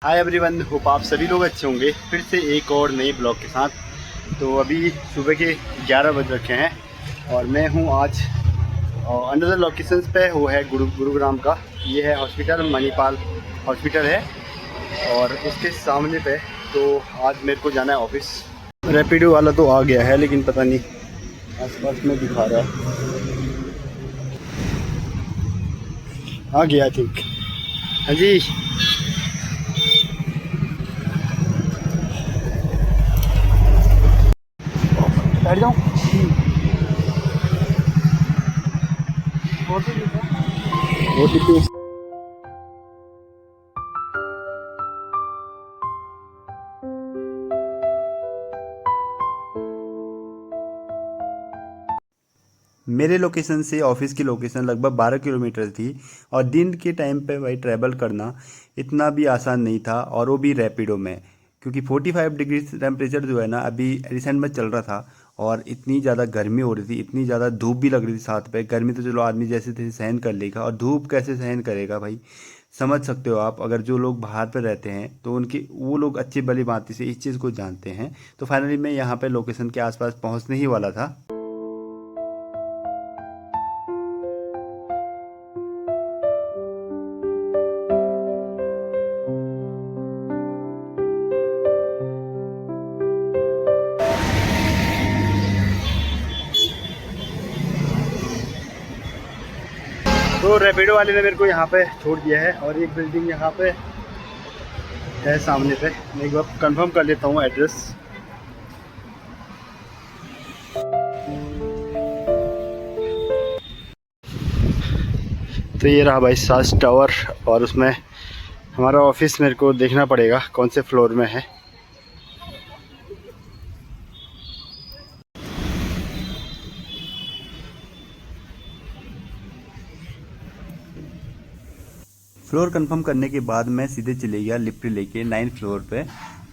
Hi everyone, hope आप सभी लोग अच्छे होंगे। फिर से एक और नए ब्लॉग के साथ। तो अभी सुबह के 11 बज रखे हैं और मैं हूँ आज अनदर लोकेशंस पे। वो है गुरुग्राम का। ये है हॉस्पिटल, मणिपाल हॉस्पिटल है और उसके सामने पे। तो आज मेरे को जाना है ऑफिस। रैपिडो वाला तो आ गया है लेकिन पता नहीं आसपास में दिखा रहा है। आ गया आई थिंक। हाँ जी, बैठ जाऊँ। OTP। मेरे लोकेशन से ऑफिस की लोकेशन लगभग 12 किलोमीटर थी और दिन के टाइम पे भाई ट्रैवल करना इतना भी आसान नहीं था, और वो भी रैपिडो में। क्योंकि 45 डिग्री टेम्परेचर जो है ना, अभी रिसेंट में चल रहा था और इतनी ज़्यादा गर्मी हो रही थी, इतनी ज़्यादा धूप भी लग रही थी साथ पे। गर्मी तो चलो आदमी जैसे तैसे सहन कर लेगा, और धूप कैसे सहन करेगा भाई, समझ सकते हो आप। अगर जो लोग बाहर पे रहते हैं तो उनकी वो लोग अच्छी भली भांति से इस चीज़ को जानते हैं। तो फाइनली मैं यहाँ पे लोकेशन के आसपास पहुँचने ही वाला था। तो रैपिडो वाले ने मेरे को यहाँ पे छोड़ दिया है और एक बिल्डिंग यहाँ पे है सामने पे। मैं एक बार कंफर्म कर लेता हूँ एड्रेस। तो ये रहा भाई सास टावर, और उसमें हमारा ऑफिस। मेरे को देखना पड़ेगा कौन से फ्लोर में है। फ्लोर कंफर्म करने के बाद मैं सीधे चले गया लिफ्ट लेके 9th फ्लोर पे।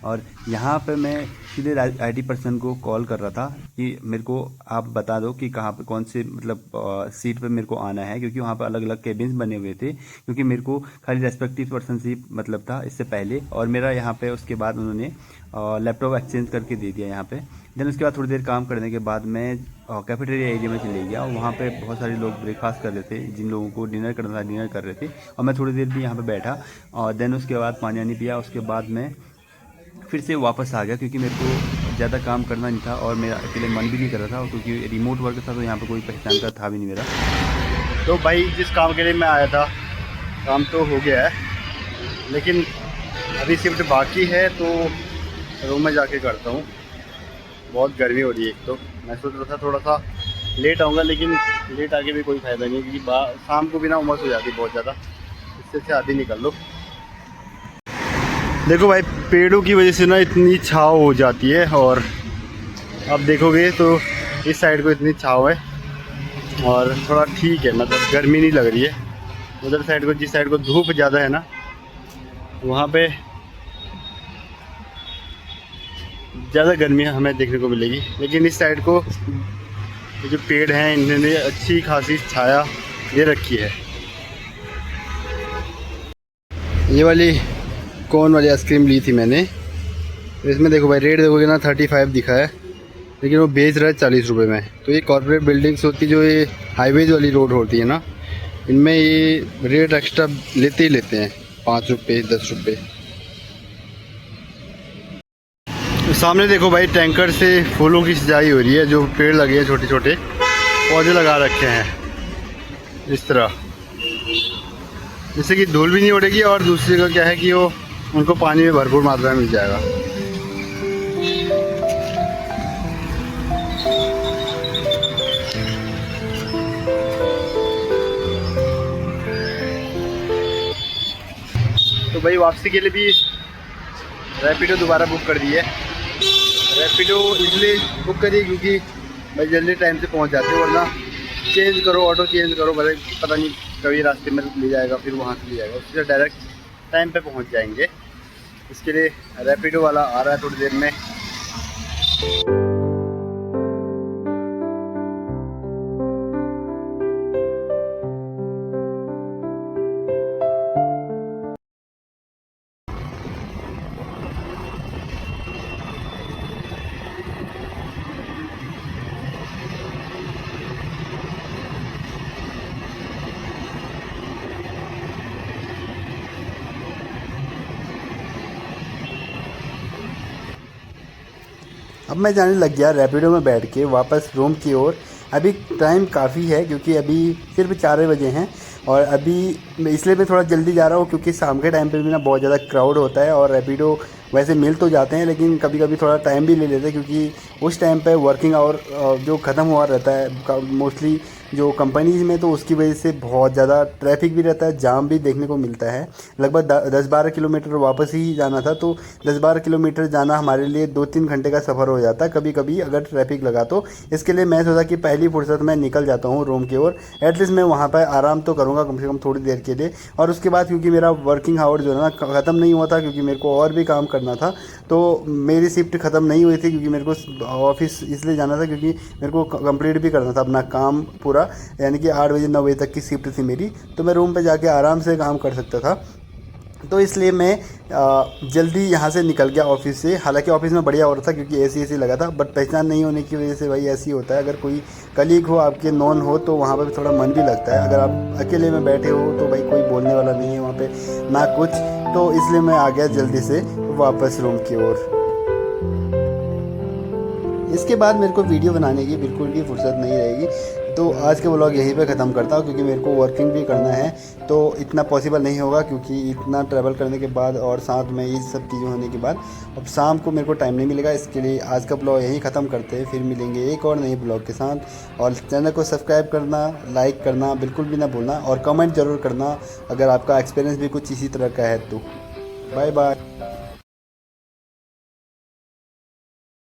और यहाँ पे मैं सीधे IT पर्सन को कॉल कर रहा था कि मेरे को आप बता दो कि कहाँ पे कौन से मतलब सीट पे मेरे को आना है, क्योंकि वहाँ पे अलग अलग केबिन्स बने हुए थे। क्योंकि मेरे को खाली रेस्पेक्टिव पर्सन से मतलब था इससे पहले, और मेरा यहाँ पे उसके बाद उन्होंने लैपटॉप एक्सचेंज करके दे दिया यहाँ पे। देन उसके बाद थोड़ी देर काम करने के बाद मैं कैफेटेरिया एरिया में चले गया, और वहाँ पे बहुत सारे लोग ब्रेकफास्ट कर रहे थे। जिन लोगों को डिनर करना था डिनर कर रहे थे, और मैं थोड़ी देर भी यहाँ पे बैठा। और देन उसके बाद पानी वानी पिया। उसके बाद मैं फिर से वापस आ गया, क्योंकि मेरे को ज़्यादा काम करना नहीं था और मेरा अकेले मन भी नहीं कर रहा था, और क्योंकि रिमोट वर्क था तो यहाँ पे कोई पहचान का था भी नहीं मेरा। तो भाई जिस काम के लिए मैं आया था, काम तो हो गया है, लेकिन अभी शिफ्ट बाकी है। तो रूम में जाके करता हूँ। बहुत गर्मी हो रही है एक तो। मैं सोच रहा था थोड़ा सा लेट आऊँगा, लेकिन लेट आके भी कोई फ़ायदा नहीं, क्योंकि शाम को भी ना उमस हो जाती है बहुत ज़्यादा। इससे अच्छा अभी निकल लो। देखो भाई, पेड़ों की वजह से ना इतनी छाँव हो जाती है, और आप देखोगे तो इस साइड को इतनी छाँव है और थोड़ा ठीक है, मतलब गर्मी नहीं लग रही है। उधर साइड को, जिस साइड को धूप ज़्यादा है ना, वहाँ पे ज़्यादा गर्मी हमें देखने को मिलेगी। लेकिन इस साइड को ये जो पेड़ हैं इन्होंने अच्छी खासी छाया दे रखी है। ये वाली कौन वाली आइसक्रीम ली थी मैंने। तो इसमें देखो भाई, रेट देखोगे ना 35 दिखा है, लेकिन वो बेच रहा है 40 रुपये में। तो ये कॉर्पोरेट बिल्डिंग्स होती, जो ये हाईवेज वाली रोड होती है ना, इनमें ये रेट एक्स्ट्रा लेते ही लेते हैं, 5 रुपये 10 रुपये। तो सामने देखो भाई, टैंकर से फूलों की सिंचाई हो रही है। जो पेड़ लगे हैं, छोटे छोटे पौधे लगा रखे हैं इस तरह, जिससे कि धूल भी नहीं उड़ेगी, और दूसरी का क्या है कि वो उनको पानी में भरपूर मात्रा में मिल जाएगा। तो भाई वापसी के लिए भी रैपिडो दोबारा बुक कर दी है। रैपिडो इसलिए बुक करिए क्योंकि भाई जल्दी टाइम से पहुंच जाते हो, वरना चेंज करो, ऑटो चेंज करो, भले पता नहीं कभी रास्ते में ले जाएगा, फिर वहाँ से ले जाएगा। उससे डायरेक्ट टाइम पे पहुंच जाएंगे। इसके लिए रैपिडो वाला आ रहा है थोड़ी देर में। अब मैं जाने लग गया रैपिडो में बैठ के वापस रूम की ओर। अभी टाइम काफ़ी है क्योंकि अभी सिर्फ 4 बजे हैं और अभी इसलिए मैं थोड़ा जल्दी जा रहा हूँ क्योंकि शाम के टाइम पे भी ना बहुत ज़्यादा क्राउड होता है। और रैपिडो वैसे मिल तो जाते हैं लेकिन कभी कभी थोड़ा टाइम भी ले लेते हैं क्योंकि उस टाइम पे वर्किंग आवर जो ख़त्म हुआ रहता है मोस्टली जो कंपनीज़ में, तो उसकी वजह से बहुत ज़्यादा ट्रैफिक भी रहता है, जाम भी देखने को मिलता है। लगभग 10-12 किलोमीटर वापस ही जाना था, तो 10-12 किलोमीटर जाना हमारे लिए 2-3 घंटे का सफ़र हो जाता है कभी कभी अगर ट्रैफिक लगा तो। इसके लिए मैं सोचा कि पहली फुर्सत में निकल जाता हूँ रूम की ओर। एटलीस्ट मैं वहाँ पर आराम तो करूँगा कम से कम थोड़ी देर के लिए। और उसके बाद क्योंकि मेरा वर्किंग आवर जो है ना ख़त्म नहीं हुआ था क्योंकि मेरे को और भी काम करना था, तो मेरी शिफ्ट ख़त्म नहीं हुई थी क्योंकि मेरे को ऑफिस इसलिए जाना था क्योंकि मेरे को कंप्लीट भी करना था अपना काम पूरा। यानी कि 8 बजे 9 बजे तक की शिफ्ट थी मेरी, तो मैं रूम पे जाके आराम से काम कर सकता था। तो इसलिए मैं जल्दी यहाँ से निकल गया ऑफिस से। हालांकि ऑफिस में बढ़िया हो रहा था क्योंकि एसी लगा था, बट पहचान नहीं होने की वजह से भाई ऐसी होता है। अगर कोई कलीग हो आपके नॉन हो तो वहाँ पर थोड़ा मन भी लगता है। अगर आप अकेले में बैठे हो तो भाई कोई बोलने वाला नहीं है वहाँ पे ना कुछ, तो इसलिए मैं आ गया जल्दी से वापस रूम की ओर। इसके बाद मेरे को वीडियो बनाने की बिल्कुल भी फुर्सत नहीं रहेगी, तो आज का व्लॉग यहीं पे ख़त्म करता हूँ क्योंकि मेरे को वर्किंग भी करना है, तो इतना पॉसिबल नहीं होगा क्योंकि इतना ट्रैवल करने के बाद और साथ में ये सब चीज़ें होने के बाद अब शाम को मेरे को टाइम नहीं मिलेगा। इसके लिए आज का ब्लॉग यहीं ख़त्म करते हैं, फिर मिलेंगे एक और नए ब्लॉग के साथ। और चैनल को सब्सक्राइब करना, लाइक करना बिल्कुल भी ना भूलना और कमेंट ज़रूर करना अगर आपका एक्सपीरियंस भी कुछ इसी तरह का है तो। Bye bye.